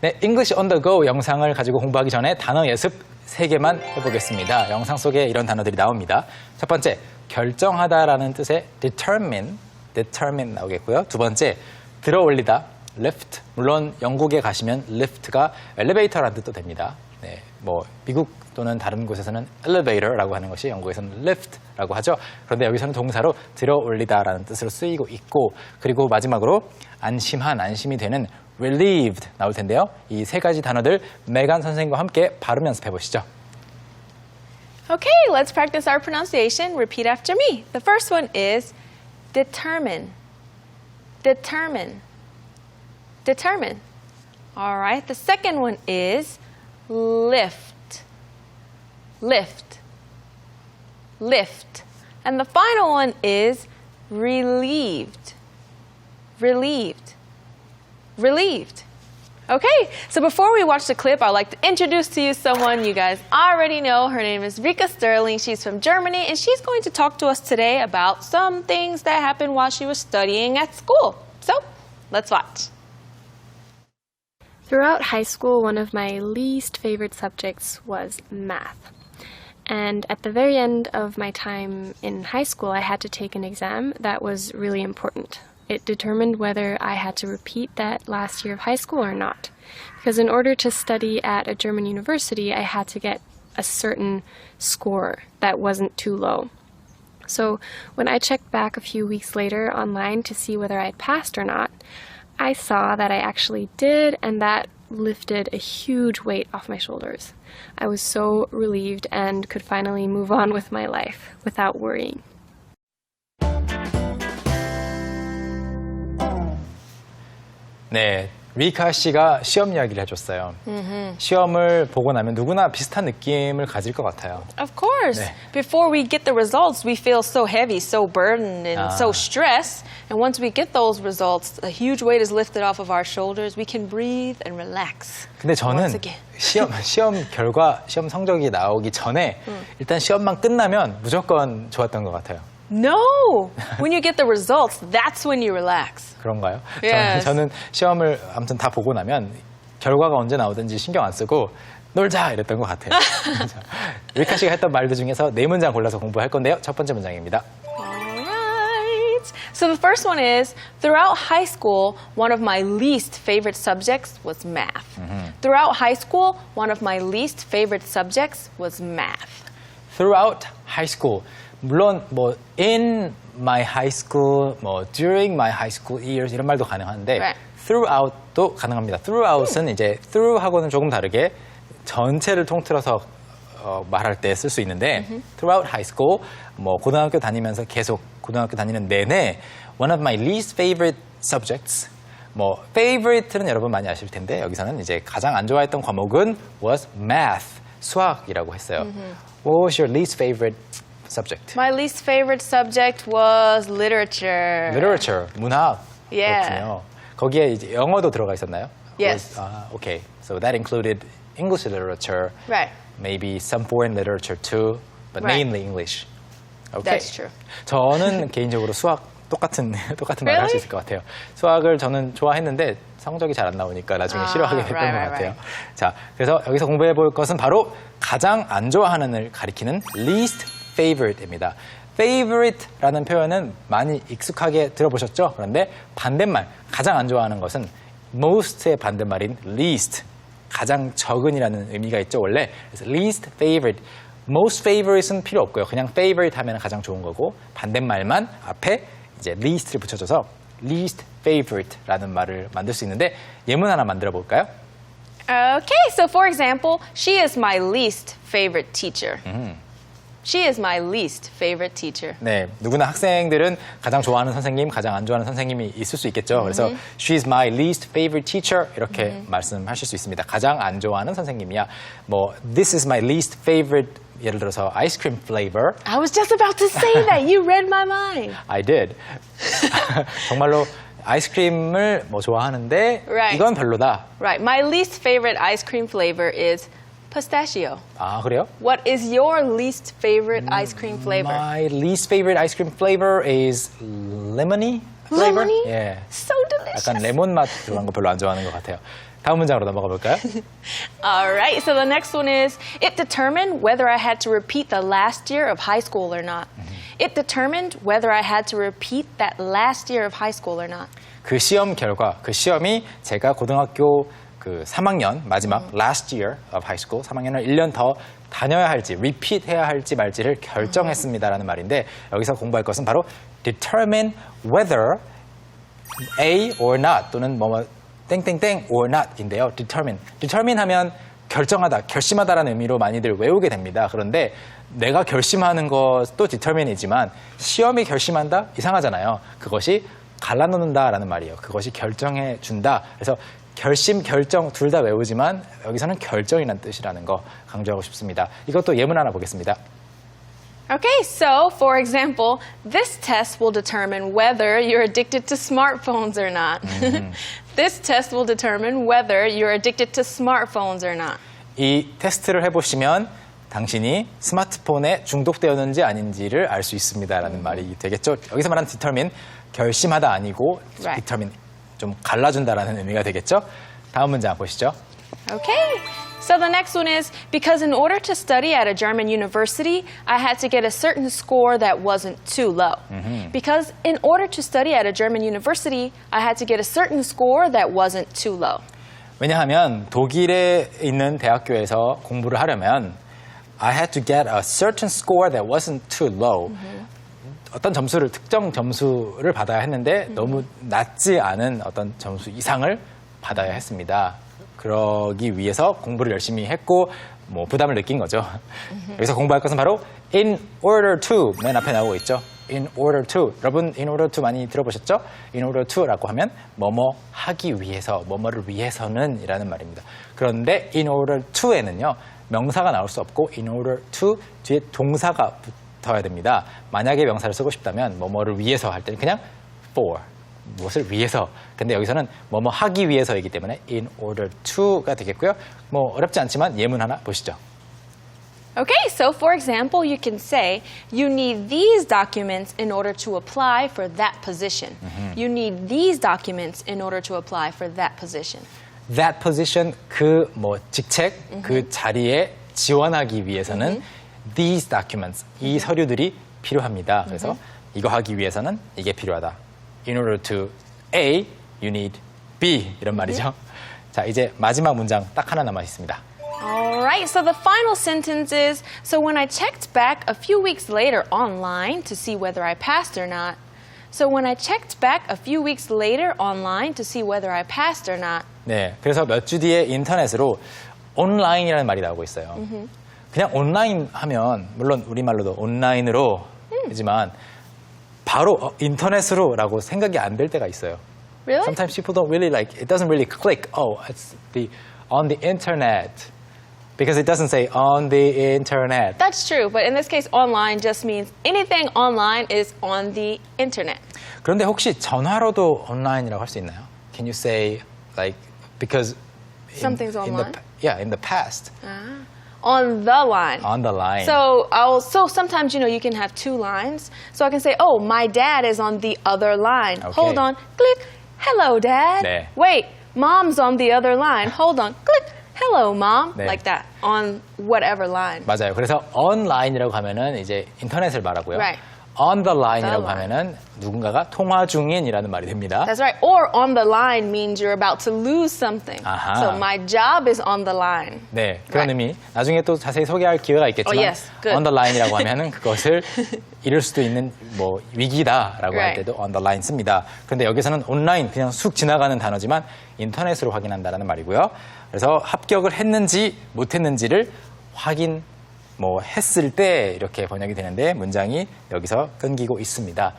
네, English on the go 영상을 가지고 공부하기 전에 단어 예습 3개만 해보겠습니다. 영상 속에 이런 단어들이 나옵니다. 첫 번째, 결정하다라는 뜻의 determine 나오겠고요. 두 번째, 들어올리다, lift. 물론 영국에 가시면 lift가 엘리베이터라는 뜻도 됩니다. 네, 뭐 미국 또는 다른 곳에서는 elevator라고 하는 것이 영국에서는 lift라고 하죠. 그런데 여기서는 동사로 들어올리다라는 뜻으로 쓰이고 있고, 그리고 마지막으로 안심이 되는 relieved 나올 텐데요. 이 세 가지 단어들 메간 선생님과 함께 발음 연습해 보시죠. Okay, let's practice our pronunciation. Repeat after me. The first one is determine. Determine. Determine. All right. The second one is lift. Lift. Lift. And the final one is relieved. Relieved. Relieved. Okay, so before we watch the clip, I'd like to introduce to you someone you guys already know. Her name is Rika Sterling. She's from Germany, and she's going to talk to us today about some things that happened while she was studying at school. So, let's watch. Throughout high school, one of my least favorite subjects was math. And at the very end of my time in high school, I had to take an exam that was really important. It determined whether I had to repeat that last year of high school or not. Because in order to study at a German university, I had to get a certain score that wasn't too low. So when I checked back a few weeks later online to see whether I'd passed or not, I saw that I actually did, and that lifted a huge weight off my shoulders. I was so relieved and could finally move on with my life without worrying. 네, 리카 씨가 시험 이야기를 해줬어요. 시험을 보고 나면 누구나 비슷한 느낌을 가질 것 같아요. Of course. 네. Before we get the results, we feel so heavy, so burdened, and so stressed. And once we get those results, a huge weight is lifted off of our shoulders. We can breathe and relax. 근데 저는 Once again. 시험 결과, 시험 성적이 나오기 전에 일단 시험만 끝나면 무조건 좋았던 것 같아요. No! When you get the results, that's when you relax. 그런가요? Yes. 저는 시험을 아무튼 다 보고 나면 결과가 언제 나오든지 신경 안 쓰고 놀자 이랬던 것 같아요. 리카 씨가 했던 말들 중에서 4문장 골라서 공부할 건데요. 첫 번째 문장입니다. Alright. So the first one is, throughout high school, one of my least favorite subjects was math. Throughout high school, one of my least favorite subjects was math. Throughout high school. 물론 뭐 in my high school, 뭐 during my high school years 이런 말도 가능한데 Right. throughout도 가능합니다. throughout은 이제 through하고는 조금 다르게 전체를 통틀어서 말할 때 쓸 수 있는데 throughout high school, 뭐 고등학교 다니면서 계속 고등학교 다니는 내내 one of my least favorite subjects. 뭐 favorite는 여러분 많이 아실 텐데 여기서는 이제 가장 안 좋아했던 과목은 was math, 수학이라고 했어요. What was your least favorite subject? My least favorite subject was literature. Literature, 문학. Yeah. 그렇군요. 거기에 이제 영어도 들어가 있었나요? Yes. Okay. So that included English literature, Right. maybe some foreign literature too, but Right. mainly English. Okay. That's true. 저는 개인적으로 수학 똑같은 말을 할 수 Really? 있을 것 같아요. 수학을 저는 좋아했는데 성적이 잘 안 나오니까 나중에 싫어하게 됐던 right, 것 같아요. right. 자, 그래서 여기서 공부해 볼 것은 바로 가장 안 좋아하는을 가리키는 least favorite입니다. favorite라는 표현은 많이 익숙하게 들어보셨죠? 그런데 반대말, 가장 안 좋아하는 것은 most의 반대말인 least, 가장 적은이라는 의미가 있죠, 원래. 그래서 least favorite, most favorite은 필요 없고요. 그냥 favorite 하면 가장 좋은 거고 반대말만 앞에 이제 least를 붙여줘서 least favorite라는 말을 만들 수 있는데 예문 하나 만들어 볼까요? Okay, so for example, she is my least favorite teacher. She is my least favorite teacher. 네, 누구나 학생들은 가장 좋아하는 선생님, 가장 안 좋아하는 선생님이 있을 수 있겠죠. 그래서 she's my least favorite teacher 이렇게 말씀하실 수 있습니다. 가장 안 좋아하는 선생님이야. 뭐 this is my least favorite 예를 들어서 아이스크림 flavor. I was just about to say that. You read my mind. I did. 정말로 아이스크림을 뭐 좋아하는데 Right. 이건 별로다. Right. My least favorite ice cream flavor is pistachio. 아, 그래요? What is your least favorite ice cream flavor? My least favorite ice cream flavor is lemony flavor. Lemony? Yeah. So delicious. 약간 레몬 맛 들어간 거 별로 안 좋아하는 것 같아요. 다음 문장으로 넘어가 볼까요? All right, so the next one is, it determined whether I had to repeat the last year of high school or not. It determined whether I had to repeat that last year of high school or not. 그 시험 결과, 그 시험이 제가 고등학교 그 3학년 마지막 last year of high school 3학년을 1년 더 다녀야 할지, repeat 해야 할지 말지를 결정했습니다라는 말인데 여기서 공부할 것은 바로 determine whether A or not 또는 뭐 땡땡땡 or not인데요. determine 하면 결정하다, 결심하다라는 의미로 많이들 외우게 됩니다. 그런데 내가 결심하는 것도 determine이지만 시험이 결심한다? 이상하잖아요. 그것이 갈라놓는다라는 말이에요. 그것이 결정해 준다. 그래서 결심, 결정 둘 다 외우지만 여기서는 결정이라는 뜻이라는 거 강조하고 싶습니다. 이것도 예문 하나 보겠습니다. Okay, so for example, this test will determine whether you're addicted to smartphones or not. This test will determine whether you're addicted to smartphones or not. 이 테스트를 해보시면 당신이 스마트폰에 중독되었는지 아닌지를 알 수 있습니다라는 말이 되겠죠. 여기서 말하는 determine, 결심하다 아니고 Right. determine, 좀 갈라준다라는 의미가 되겠죠. 다음 문장 보시죠. Okay. So the next one is, because in order to study at a German university, I had to get a certain score that wasn't too low. Because in order to study at a German university, I had to get a certain score that wasn't too low. 왜냐하면 독일에 있는 대학교에서 공부를 하려면 I had to get a certain score that wasn't too low. 어떤 점수를, 특정 점수를 받아야 했는데 너무 낮지 않은 어떤 점수 이상을 받아야 했습니다. 그러기 위해서 공부를 열심히 했고 뭐 부담을 느낀 거죠. 여기서 공부할 것은 바로 in order to 맨 앞에 나오고 있죠. in order to. 여러분 in order to 많이 들어보셨죠? in order to라고 하면 뭐뭐 하기 위해서, 뭐뭐를 위해서는 이라는 말입니다. 그런데 in order to에는요. 명사가 나올 수 없고 in order to 뒤에 동사가 붙어야 됩니다. 만약에 명사를 쓰고 싶다면 뭐뭐를 위해서 할 때는 그냥 for. 무엇을 위해서. 근데 여기서는 뭐뭐 하기 위해서이기 때문에 in order to가 되겠고요. 뭐 어렵지 않지만 예문 하나 보시죠. Okay, so for example, you can say, you need these documents in order to apply for that position. You need these documents in order to apply for that position. That position, 그 뭐 직책, 그 자리에 지원하기 위해서는 these documents, 이 서류들이 필요합니다. 그래서 이거 하기 위해서는 이게 필요하다. In order to A, you need B 이런 말이죠. 자, 이제 마지막 문장 딱 하나 남아 있습니다. All right, so the final sentence is, so when I checked back a few weeks later online to see whether I passed or not, so when I checked back a few weeks later online to see whether I passed or not. 네, 그래서 몇 주 뒤에 인터넷으로 온라인이라는 말이 나오고 있어요. 그냥 온라인 하면 물론 우리말로도 온라인으로 하지만 바로 인터넷으로라고 생각이 안 될 때가 있어요. Really? Sometimes people don't really like, it doesn't really click. Oh, it's on the internet. Because it doesn't say on the internet. That's true, but in this case, online just means anything online is on the internet. 그런데 혹시 전화로도 온라인이라고 할 수 있나요? Can you say like because Something's online? in the past. On the line. On the line. So sometimes, you can have two lines. So I can say, oh, my dad is on the other line. Okay. Hold on. Click. Hello, dad. 네. Wait, mom's on the other line. Hold on. Click. Hello, mom. 네. Like that. On whatever line. 맞아요. 그래서 online이라고 하면은 이제 인터넷을 말하고요. Right. On the line이라고 The line. 하면은 누군가가 통화 중인이라는 말이 됩니다. That's right. Or on the line means you're about to lose something. 아하. So my job is on the line. 네, 그런 Right. 의미. 나중에 또 자세히 소개할 기회가 있겠지만 Oh, yes. Good. on the line이라고 하면은 그것을 잃을 수도 있는 뭐 위기다라고 할 Right. 때도 on the line 씁니다. 그런데 여기서는 온라인 그냥 쑥 지나가는 단어지만 인터넷으로 확인한다는 말이고요. 그래서 합격을 했는지 못했는지를 확인 했을 때 이렇게 번역이 되는데 문장이 여기서 끊기고 있습니다.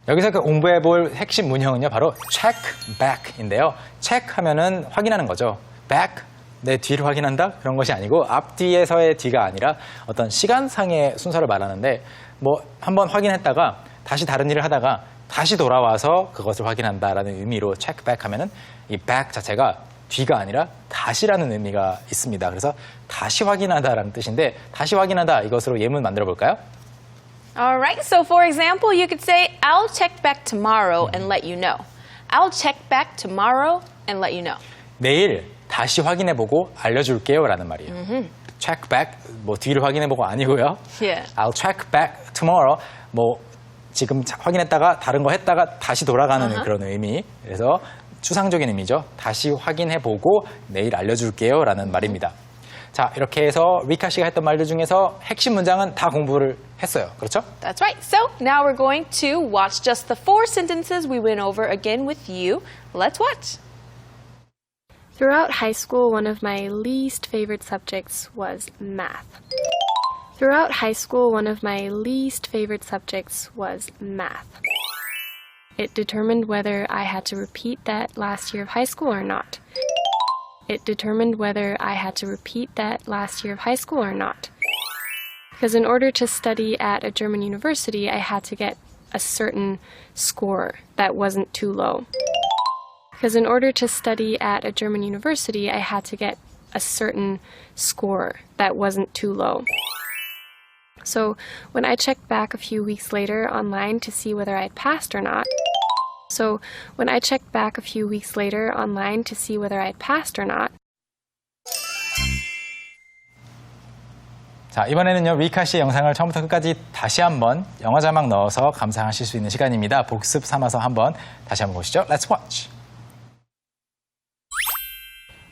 여기서 공부해 볼 핵심 문형은요, 바로 check back인데요. check 하면은 확인하는 거죠. back, 내 뒤를 확인한다? 그런 것이 아니고 앞뒤에서의 뒤가 아니라 어떤 시간상의 순서를 말하는데 한번 확인했다가 다시 다른 일을 하다가 다시 돌아와서 그것을 확인한다라는 의미로 check back 하면은 이 back 자체가 뒤가 아니라 다시라는 의미가 있습니다. 그래서 다시 확인하다라는 뜻인데 다시 확인하다 이것으로 예문 만들어 볼까요? All right. So for example, you could say, I'll check back tomorrow and let you know. I'll check back tomorrow and let you know. 내일 다시 확인해보고 알려줄게요 라는 말이에요. check back, 뭐 뒤를 확인해보고 아니고요. Yeah. I'll check back tomorrow. 뭐 지금 확인했다가 다른 거 했다가 다시 돌아가는 그런 의미. 그래서 추상적인 의미죠. 다시 확인해보고 내일 알려줄게요 라는 말입니다. 자, 이렇게 해서 리카 씨가 했던 말들 중에서 핵심 문장은 다 공부를 했어요. 그렇죠? That's right. So now we're going to watch just the 4 sentences we went over again with you. Let's watch. Throughout high school, one of my least favorite subjects was math. Throughout high school, one of my least favorite subjects was math. It determined whether I had to repeat that last year of high school or not. It determined whether I had to repeat that last year of high school or not. Because in order to study at a German university, I had to get a certain score that wasn't too low. Because in order to study at a German university, I had to get a certain score that wasn't too low. So when I checked back a few weeks later online to see whether I'd passed or not, 자, 이번에는요, 리카 씨의 영상을 처음부터 끝까지 다시 한번 영어 자막 넣어서 감상하실 수 있는 시간입니다. 복습 삼아서 한번 다시 한번 보시죠. Let's watch.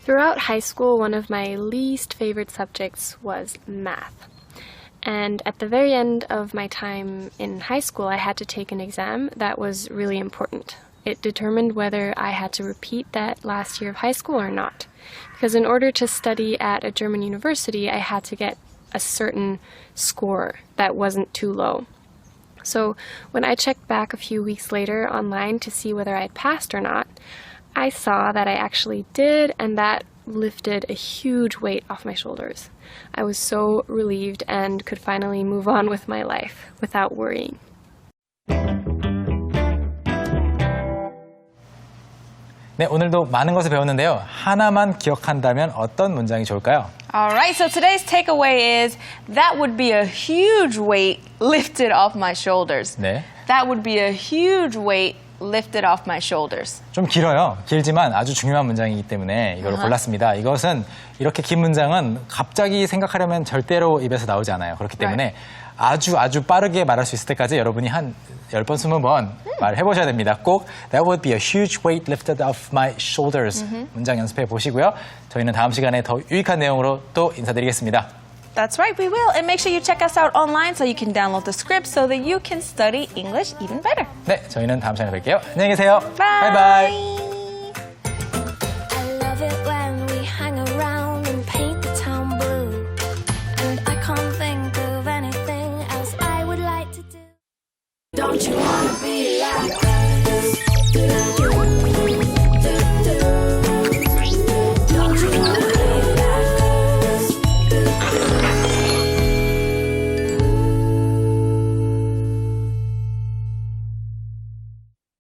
Throughout high school, one of my least favorite subjects was math. And at the very end of my time in high school, I had to take an exam that was really important. It determined whether I had to repeat that last year of high school or not. Because in order to study at a German university, I had to get a certain score that wasn't too low. So when I checked back a few weeks later online to see whether I'd passed or not, I saw that I actually did, and that lifted a huge weight off my shoulders. I was so relieved and could finally move on with my life without worrying. 네, 오늘도 많은 것을 배웠는데요. 하나만 기억한다면 어떤 문장이 좋을까요? All right, so today's takeaway is that would be a huge weight lifted off my shoulders. 네. That would be a huge weight lifted off my shoulders. 좀 길어요. 길지만 아주 중요한 문장이기 때문에 이걸 골랐습니다. 이것은 이렇게 긴 문장은 갑자기 생각하려면 절대로 입에서 나오지 않아요. 그렇기 때문에 아주 빠르게 말할 수 있을 때까지 여러분이 한 10번, 20번 말해보셔야 됩니다. 꼭 That would be a huge weight lifted off my shoulders 문장 연습해 보시고요. 저희는 다음 시간에 더 유익한 내용으로 또 인사드리겠습니다. That's right, we will. And make sure you check us out online so you can download the script so that you can study English even better. 네, 저희는 다음 시간에 뵐게요. 안녕히 계세요. Bye. 바이바이. I love it when we hang around and paint the town blue. And I can't think of anything else I would like to do. Don't you wanna be like us?